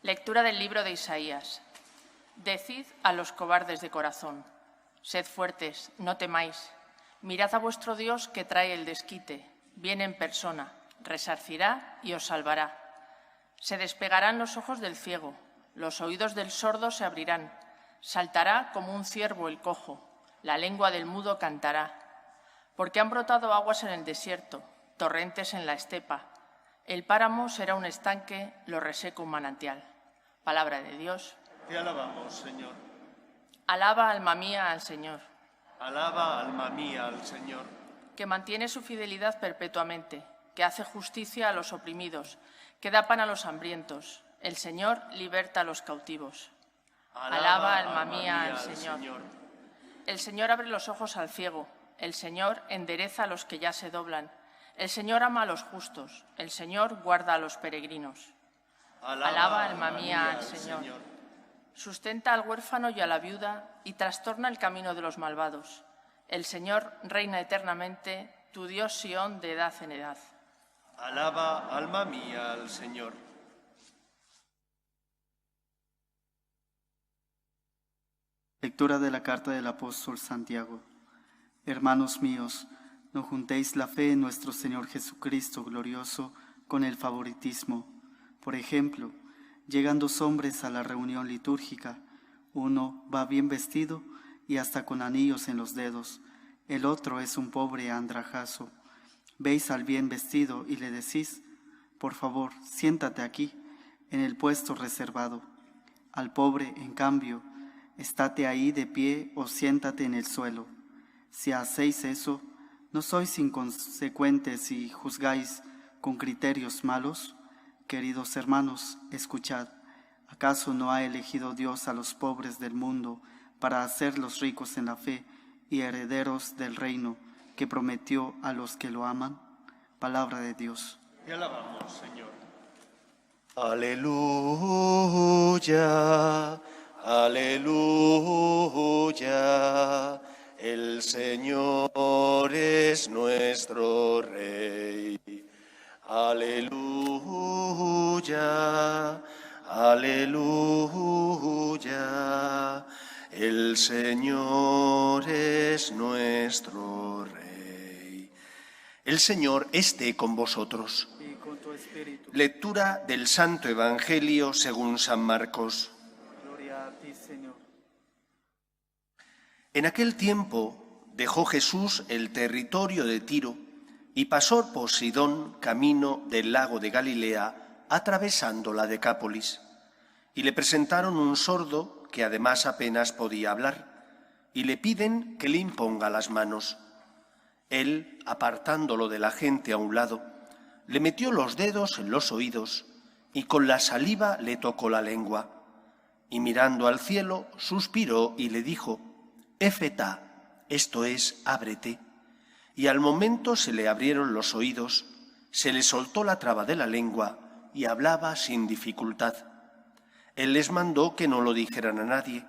Lectura del libro de Isaías. Decid a los cobardes de corazón: sed fuertes, no temáis. Mirad a vuestro Dios que trae el desquite, viene en persona, resarcirá y os salvará. Se despegarán los ojos del ciego, los oídos del sordo se abrirán, saltará como un ciervo el cojo, la lengua del mudo cantará. Porque han brotado aguas en el desierto, torrentes en la estepa. El páramo será un estanque, lo reseco un manantial. Palabra de Dios. Te alabamos, Señor. Alaba, alma mía, al Señor. Alaba, alma mía, al Señor. Que mantiene su fidelidad perpetuamente, que hace justicia a los oprimidos, que da pan a los hambrientos. El Señor liberta a los cautivos. Alaba, alma mía, al Señor. El Señor abre los ojos al ciego. El Señor endereza a los que ya se doblan. El Señor ama a los justos. El Señor guarda a los peregrinos. Alaba, alma mía, al Señor. Sustenta al huérfano y a la viuda y trastorna el camino de los malvados. El Señor reina eternamente, tu Dios Sión de edad en edad. Alaba, alma mía, al Señor. Lectura de la carta del apóstol Santiago. Hermanos míos, no juntéis la fe en nuestro Señor Jesucristo glorioso con el favoritismo. Por ejemplo, llegan dos hombres a la reunión litúrgica. Uno va bien vestido y hasta con anillos en los dedos. El otro es un pobre andrajazo. Veis al bien vestido y le decís: por favor, siéntate aquí, en el puesto reservado. Al pobre, en cambio, estate ahí de pie o siéntate en el suelo. Si hacéis eso, ¿no sois inconsecuentes y juzgáis con criterios malos? Queridos hermanos, escuchad. ¿Acaso no ha elegido Dios a los pobres del mundo para hacerlos ricos en la fe y herederos del reino que prometió a los que lo aman? Palabra de Dios. Te alabamos, Señor. Aleluya, aleluya. El Señor es nuestro Rey. Aleluya, aleluya. El Señor es nuestro Rey. El Señor esté con vosotros. Y con tu espíritu. Lectura del Santo Evangelio según San Marcos. Gloria a ti, Señor. En aquel tiempo dejó Jesús el territorio de Tiro y pasó por Sidón camino del lago de Galilea, atravesando la Decápolis. Y le presentaron un sordo que además apenas podía hablar, y le piden que le imponga las manos. Él, apartándolo de la gente a un lado, le metió los dedos en los oídos y con la saliva le tocó la lengua. Y mirando al cielo, suspiró y le dijo: Éfeta, esto es, ábrete. Y al momento se le abrieron los oídos, se le soltó la traba de la lengua y hablaba sin dificultad. Él les mandó que no lo dijeran a nadie,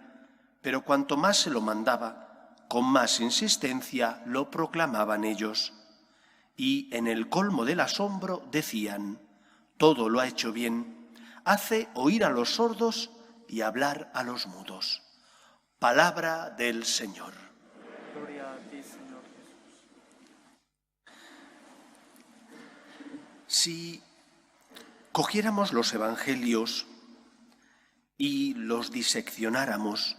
pero cuanto más se lo mandaba, con más insistencia lo proclamaban ellos. Y en el colmo del asombro decían: todo lo ha hecho bien, hace oír a los sordos y hablar a los mudos. Palabra del Señor. Gloria a ti, Señor Jesús. Si cogiéramos los evangelios y los diseccionáramos,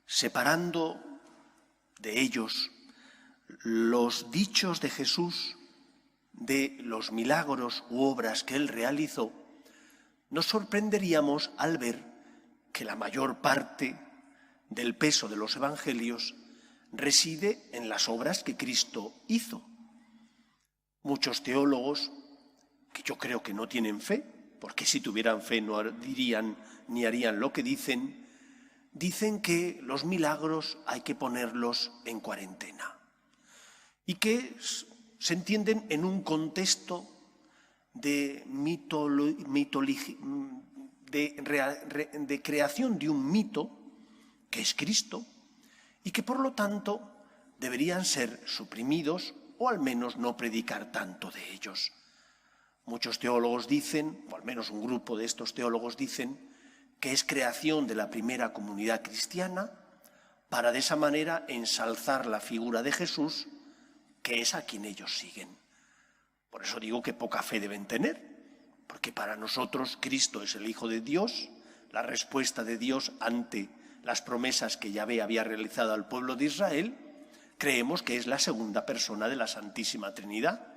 separando de ellos los dichos de Jesús de los milagros u obras que él realizó, nos sorprenderíamos al ver que la mayor parte del peso de los evangelios reside en las obras que Cristo hizo. Muchos teólogos, que yo creo que no tienen fe, porque si tuvieran fe no dirían ni harían lo que dicen, dicen que los milagros hay que ponerlos en cuarentena y que se entienden en un contexto de creación de un mito que es Cristo y que por lo tanto deberían ser suprimidos o al menos no predicar tanto de ellos. Muchos teólogos dicen, o al menos un grupo de estos teólogos dicen, que es creación de la primera comunidad cristiana para de esa manera ensalzar la figura de Jesús, que es a quien ellos siguen. Por eso digo que poca fe deben tener, porque para nosotros Cristo es el Hijo de Dios, la respuesta de Dios ante las promesas que Yahvé había realizado al pueblo de Israel. Creemos que es la segunda persona de la Santísima Trinidad.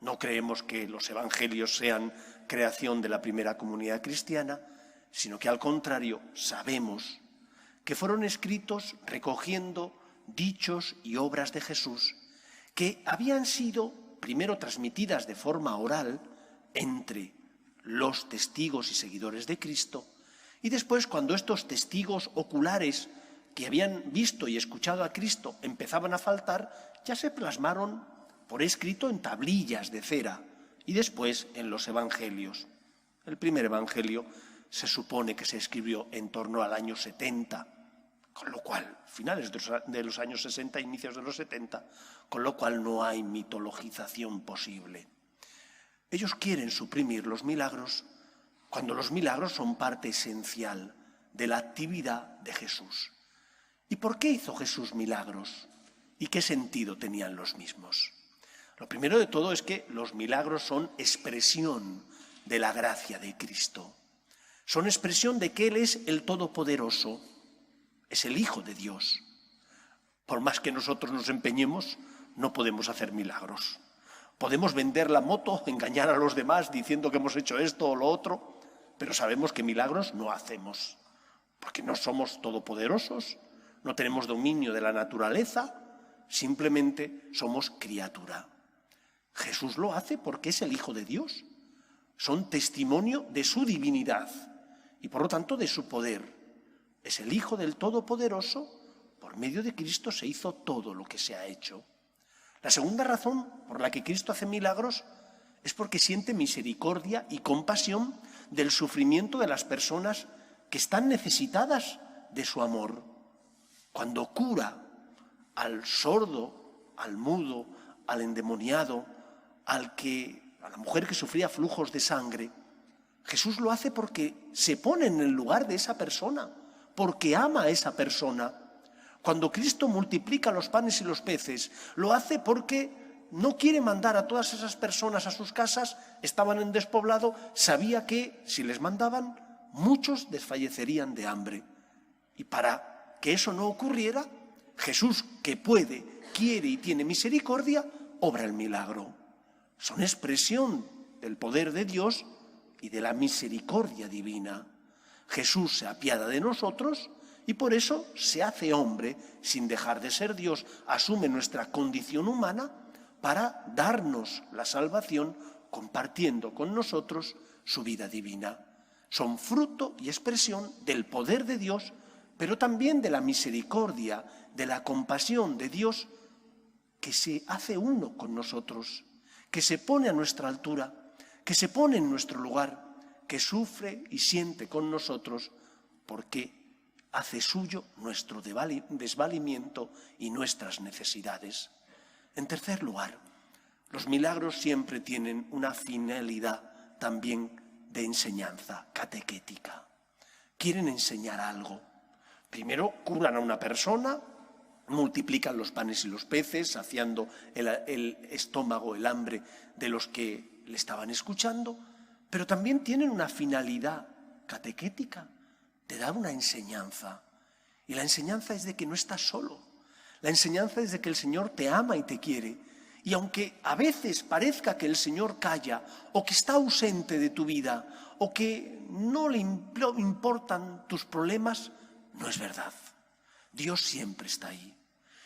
No creemos que los evangelios sean creación de la primera comunidad cristiana, sino que al contrario sabemos que fueron escritos recogiendo dichos y obras de Jesús que habían sido primero transmitidas de forma oral entre los testigos y seguidores de Cristo, y después cuando estos testigos oculares que habían visto y escuchado a Cristo empezaban a faltar, ya se plasmaron por escrito en tablillas de cera y después en los evangelios. El primer evangelio se supone que se escribió en torno al año 70, con lo cual, finales de los años 60, inicios de los 70, con lo cual no hay mitologización posible. Ellos quieren suprimir los milagros cuando los milagros son parte esencial de la actividad de Jesús. ¿Y por qué hizo Jesús milagros? ¿Y qué sentido tenían los mismos? Lo primero de todo es que los milagros son expresión de la gracia de Cristo. Son expresión de que Él es el Todopoderoso, es el Hijo de Dios. Por más que nosotros nos empeñemos, no podemos hacer milagros. Podemos vender la moto, engañar a los demás diciendo que hemos hecho esto o lo otro, pero sabemos que milagros no hacemos, porque no somos todopoderosos, no tenemos dominio de la naturaleza, simplemente somos criatura. Jesús lo hace porque es el Hijo de Dios. Son testimonio de su divinidad y por lo tanto de su poder. Es el Hijo del Todopoderoso, por medio de Cristo se hizo todo lo que se ha hecho. La segunda razón por la que Cristo hace milagros es porque siente misericordia y compasión del sufrimiento de las personas que están necesitadas de su amor. Cuando cura al sordo, al mudo, al endemoniado, a la mujer que sufría flujos de sangre, Jesús lo hace porque se pone en el lugar de esa persona, porque ama a esa persona. Cuando Cristo multiplica los panes y los peces, lo hace porque no quiere mandar a todas esas personas a sus casas, estaban en despoblado, sabía que si les mandaban, muchos desfallecerían de hambre. Y para que eso no ocurriera, Jesús, que puede, quiere y tiene misericordia, obra el milagro. Son expresión del poder de Dios y de la misericordia divina. Jesús se apiada de nosotros y por eso se hace hombre sin dejar de ser Dios, asume nuestra condición humana para darnos la salvación compartiendo con nosotros su vida divina. Son fruto y expresión del poder de Dios, pero también de la misericordia, de la compasión de Dios que se hace uno con nosotros, que se pone a nuestra altura, que se pone en nuestro lugar, que sufre y siente con nosotros porque hace suyo nuestro desvalimiento y nuestras necesidades. En tercer lugar, los milagros siempre tienen una finalidad también de enseñanza catequética. Quieren enseñar algo. Primero curan a una persona, multiplican los panes y los peces, saciando el estómago, el hambre de los que le estaban escuchando, pero también tienen una finalidad catequética, de dar una enseñanza. Y la enseñanza es de que no estás solo. La enseñanza es de que el Señor te ama y te quiere. Y aunque a veces parezca que el Señor calla, o que está ausente de tu vida, o que no le importan tus problemas, no es verdad. Dios siempre está ahí.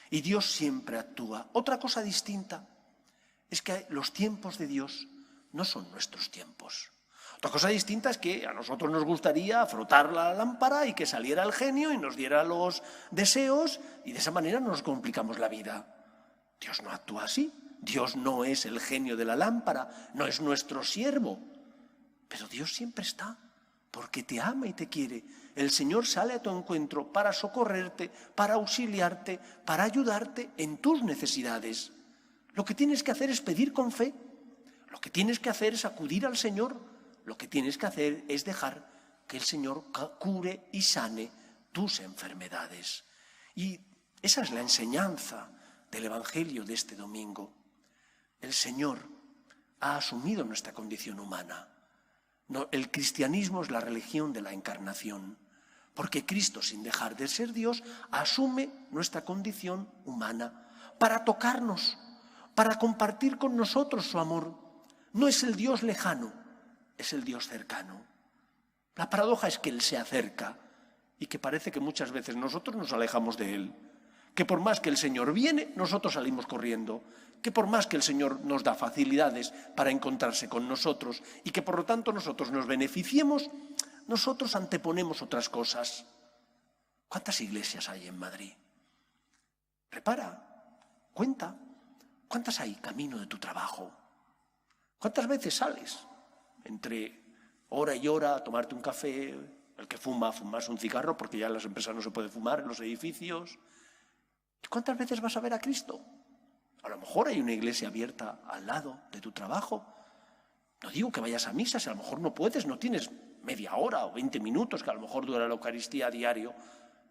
Y Dios siempre actúa. Otra cosa distinta es que los tiempos de Dios no son nuestros tiempos. Otra cosa distinta es que a nosotros nos gustaría frotar la lámpara y que saliera el genio y nos diera los deseos y de esa manera nos complicamos la vida. Dios no actúa así. Dios no es el genio de la lámpara, no es nuestro siervo. Pero Dios siempre está porque te ama y te quiere. El Señor sale a tu encuentro para socorrerte, para auxiliarte, para ayudarte en tus necesidades. Lo que tienes que hacer es pedir con fe. Lo que tienes que hacer es acudir al Señor, lo que tienes que hacer es dejar que el Señor cure y sane tus enfermedades. Y esa es la enseñanza del Evangelio de este domingo. El Señor ha asumido nuestra condición humana. No, el cristianismo es la religión de la encarnación, porque Cristo, sin dejar de ser Dios, asume nuestra condición humana para tocarnos, para compartir con nosotros su amor. No es el Dios lejano, es el Dios cercano. La paradoja es que Él se acerca y que parece que muchas veces nosotros nos alejamos de Él. Que por más que el Señor viene, nosotros salimos corriendo. Que por más que el Señor nos da facilidades para encontrarse con nosotros y que por lo tanto nosotros nos beneficiemos, nosotros anteponemos otras cosas. ¿Cuántas iglesias hay en Madrid? Repara, cuenta, ¿cuántas hay camino de tu trabajo? ¿Cuántas veces sales entre hora y hora a tomarte un café? El que fuma, fumas un cigarro, porque ya en las empresas no se puede fumar, en los edificios. ¿Y cuántas veces vas a ver a Cristo? A lo mejor hay una iglesia abierta al lado de tu trabajo. No digo que vayas a misa, si a lo mejor no puedes, no tienes media hora o 20 minutos, que a lo mejor dura la Eucaristía a diario,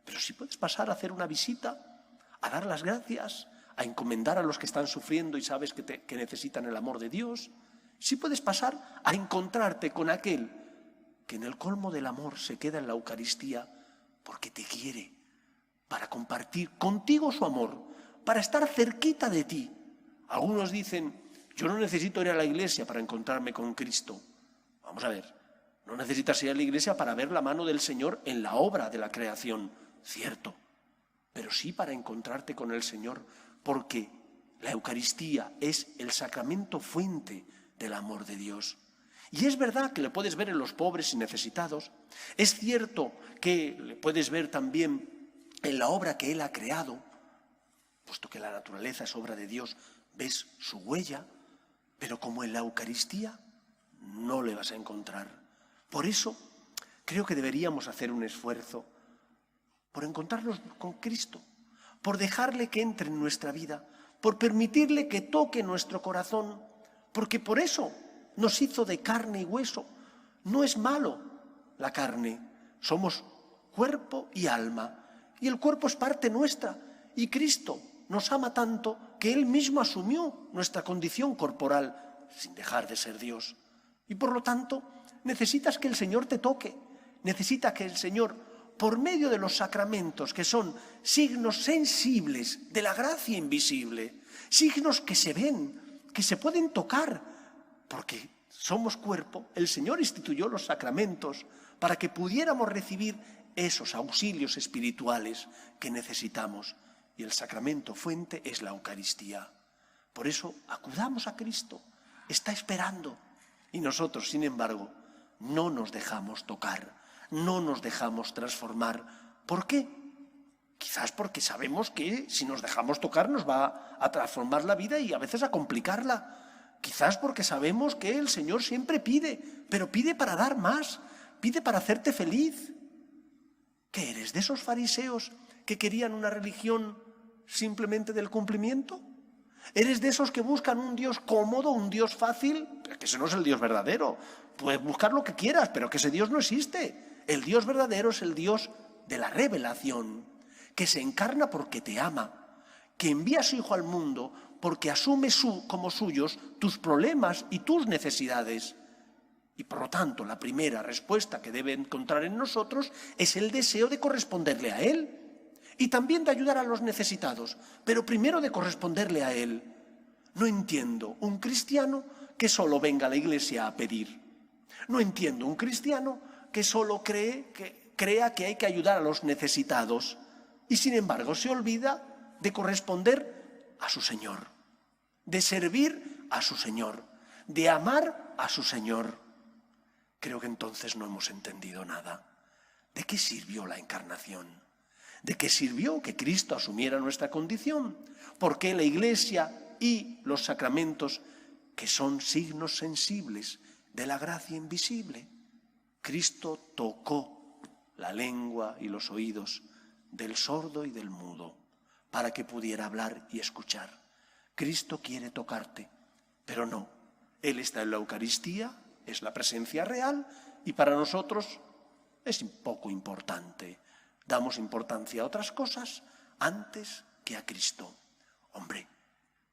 pero sí puedes pasar a hacer una visita, a dar las gracias, a encomendar a los que están sufriendo y sabes que necesitan el amor de Dios. Sí puedes pasar a encontrarte con aquel que en el colmo del amor se queda en la Eucaristía porque te quiere, para compartir contigo su amor, para estar cerquita de ti. Algunos dicen, yo no necesito ir a la iglesia para encontrarme con Cristo. Vamos a ver, no necesitas ir a la iglesia para ver la mano del Señor en la obra de la creación, cierto, pero sí para encontrarte con el Señor, porque la Eucaristía es el sacramento fuente del amor de Dios. Y es verdad que le puedes ver en los pobres y necesitados, es cierto que le puedes ver también en la obra que Él ha creado, puesto que la naturaleza es obra de Dios, ves su huella, pero como en la Eucaristía no le vas a encontrar. Por eso creo que deberíamos hacer un esfuerzo por encontrarnos con Cristo, por dejarle que entre en nuestra vida, por permitirle que toque nuestro corazón, porque por eso nos hizo de carne y hueso. No es malo la carne, somos cuerpo y alma, y el cuerpo es parte nuestra, y Cristo nos ama tanto que Él mismo asumió nuestra condición corporal sin dejar de ser Dios. Y por lo tanto, necesitas que el Señor te toque, necesita que el Señor, por medio de los sacramentos, que son signos sensibles de la gracia invisible, signos que se ven, que se pueden tocar, porque somos cuerpo, el Señor instituyó los sacramentos para que pudiéramos recibir esos auxilios espirituales que necesitamos. Y el sacramento fuente es la Eucaristía. Por eso acudamos a Cristo, está esperando. Y nosotros, sin embargo, no nos dejamos tocar, no nos dejamos transformar. ¿Por qué? Quizás porque sabemos que si nos dejamos tocar nos va a transformar la vida y a veces a complicarla. Quizás porque sabemos que el Señor siempre pide, pero pide para dar más, pide para hacerte feliz. ¿Qué eres? ¿De esos fariseos que querían una religión simplemente del cumplimiento? ¿Eres de esos que buscan un Dios cómodo, un Dios fácil? Pero que ese no es el Dios verdadero. Puedes buscar lo que quieras, pero que ese Dios no existe. El Dios verdadero es el Dios de la revelación, que se encarna porque te ama, que envía a su Hijo al mundo porque asume como suyos tus problemas y tus necesidades. Y por lo tanto, la primera respuesta que debe encontrar en nosotros es el deseo de corresponderle a Él y también de ayudar a los necesitados, pero primero de corresponderle a Él. No entiendo un cristiano que solo venga a la iglesia a pedir. No entiendo un cristiano que solo crea que hay que ayudar a los necesitados y sin embargo se olvida de corresponder a su Señor, de servir a su Señor, de amar a su Señor. Creo que entonces no hemos entendido nada. ¿De qué sirvió la encarnación? ¿De qué sirvió que Cristo asumiera nuestra condición? ¿Por qué la Iglesia y los sacramentos, que son signos sensibles de la gracia invisible? Cristo tocó la lengua y los oídos del sordo y del mudo para que pudiera hablar y escuchar. Cristo quiere tocarte, pero no Él está en la Eucaristía, es la presencia real y para nosotros es poco importante. Damos importancia a otras cosas antes que a Cristo. Hombre,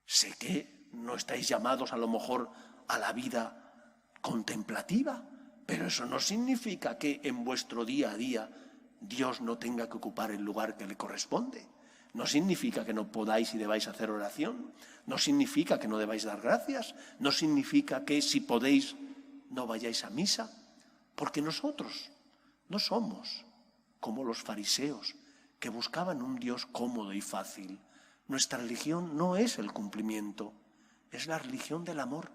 sé que no estáis llamados a lo mejor a la vida contemplativa, pero eso no significa que en vuestro día a día Dios no tenga que ocupar el lugar que le corresponde. No significa que no podáis y debáis hacer oración, no significa que no debáis dar gracias, no significa que si podéis no vayáis a misa, porque nosotros no somos como los fariseos que buscaban un Dios cómodo y fácil. Nuestra religión no es el cumplimiento, es la religión del amor.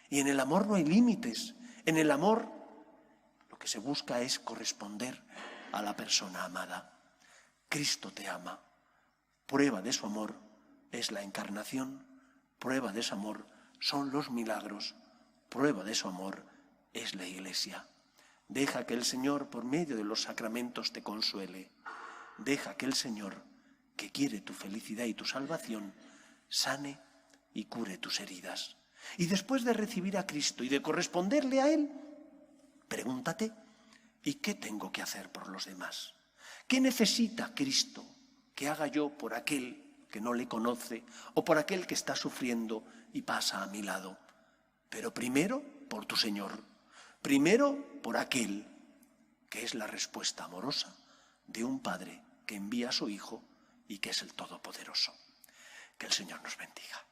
Y en el amor no hay límites, en el amor lo que se busca es corresponder a la persona amada. Cristo te ama. Prueba de su amor es la encarnación, prueba de su amor son los milagros, prueba de su amor es la Iglesia. Deja que el Señor, por medio de los sacramentos, te consuele. Deja que el Señor, que quiere tu felicidad y tu salvación, sane y cure tus heridas. Y después de recibir a Cristo y de corresponderle a Él, pregúntate, ¿y qué tengo que hacer por los demás? ¿Qué necesita Cristo que haga yo por aquel que no le conoce o por aquel que está sufriendo y pasa a mi lado? Pero primero por tu Señor, primero por aquel que es la respuesta amorosa de un Padre que envía a su Hijo y que es el Todopoderoso. Que el Señor nos bendiga.